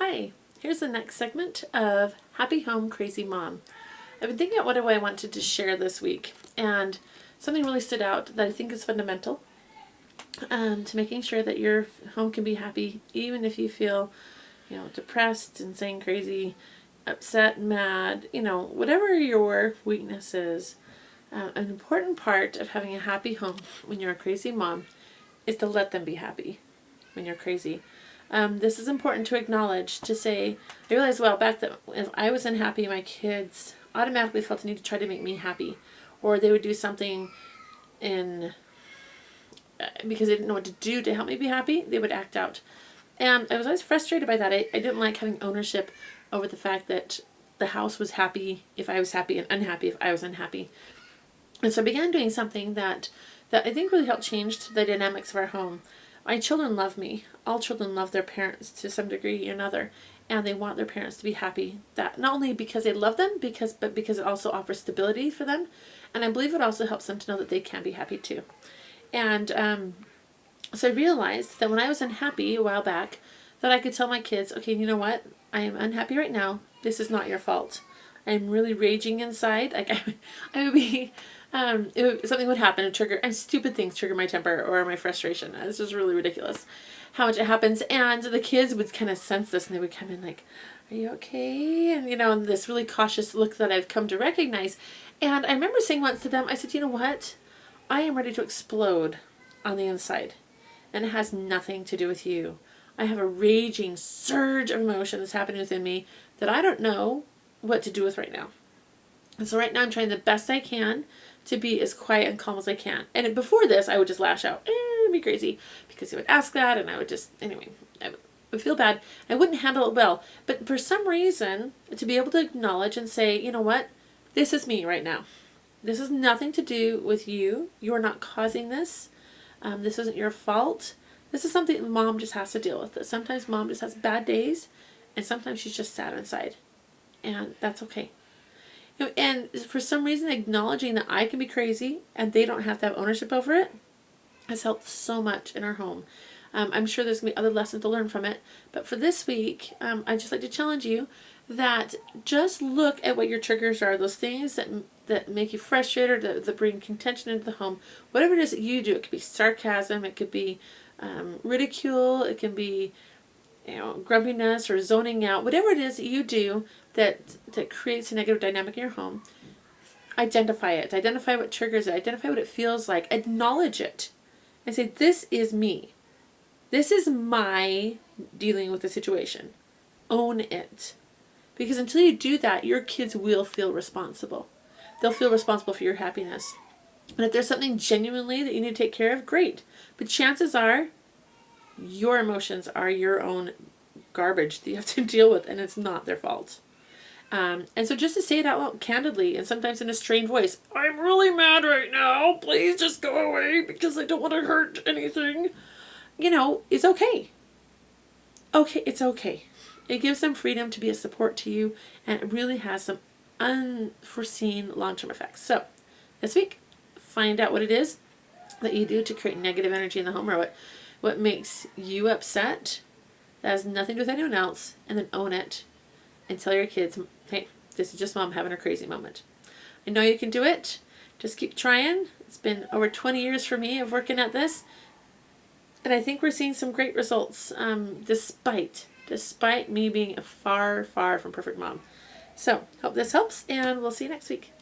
Hi, here's the next segment of Happy Home Crazy Mom. I've been thinking about what I wanted to share this week, and something really stood out that I think is fundamental to making sure that your home can be happy, even if you feel, depressed, insane, crazy, upset, mad, whatever your weakness is. An important part of having a happy home when you're a crazy mom is to let them be happy when you're crazy. This is important to acknowledge, to say, I realized a while back that if I was unhappy, my kids automatically felt the need to try to make me happy. Or they would do something because they didn't know what to do to help me be happy, they would act out. And I was always frustrated by that. I didn't like having ownership over the fact that the house was happy if I was happy and unhappy if I was unhappy. And so I began doing something that I think really helped change the dynamics of our home. My children love me. All children love their parents to some degree or another, and they want their parents to be happy. That not only because they love them, but because it also offers stability for them, and I believe it also helps them to know that they can be happy too. And so I realized that when I was unhappy a while back, that I could tell my kids, okay, you know what? I am unhappy right now. This is not your fault. I'm really raging inside. Like I would be. Something would happen, and stupid things trigger my temper or my frustration. It's just really ridiculous how much it happens. And the kids would kind of sense this, and they would come in like, "Are you okay?" And this really cautious look that I've come to recognize. And I remember saying once to them, I said, "You know what? I am ready to explode on the inside, and it has nothing to do with you. I have a raging surge of emotion that's happening within me that I don't know what to do with right now. And so right now I'm trying the best I can to be as quiet and calm as I can." And before this, I would just lash out, be crazy, because he would ask that, and I would just, I would feel bad. I wouldn't handle it well. But for some reason, to be able to acknowledge and say, you know what, this is me right now. This has nothing to do with you. You are not causing this. This isn't your fault. This is something mom just has to deal with. That sometimes mom just has bad days, and sometimes she's just sad inside. And that's okay. And for some reason, acknowledging that I can be crazy and they don't have to have ownership over it has helped so much in our home. I'm sure there's going to be other lessons to learn from it. But for this week, I'd just like to challenge you that just look at what your triggers are, those things that make you frustrated, or that bring contention into the home. Whatever it is that you do, it could be sarcasm, it could be ridicule, it can be grumpiness or zoning out, whatever it is that you do that creates a negative dynamic in your home, identify it. Identify what triggers it. Identify what it feels like. Acknowledge it. And say, this is me. This is my dealing with the situation. Own it. Because until you do that, your kids will feel responsible. They'll feel responsible for your happiness. And if there's something genuinely that you need to take care of, great. But chances are, your emotions are your own garbage that you have to deal with, and it's not their fault. And so just to say it out loud candidly, and sometimes in a strained voice, "I'm really mad right now. Please just go away because I don't want to hurt anything," is okay. Okay, it's okay. It gives them freedom to be a support to you, and it really has some unforeseen long-term effects. So this week, find out what it is that you do to create negative energy in the home, or what makes you upset that has nothing to do with anyone else, and then own it and tell your kids, hey, this is just mom having a crazy moment. I know you can do it. Just keep trying. It's been over 20 years for me of working at this, and I think we're seeing some great results despite me being a far, far from perfect mom. So hope this helps, and we'll see you next week.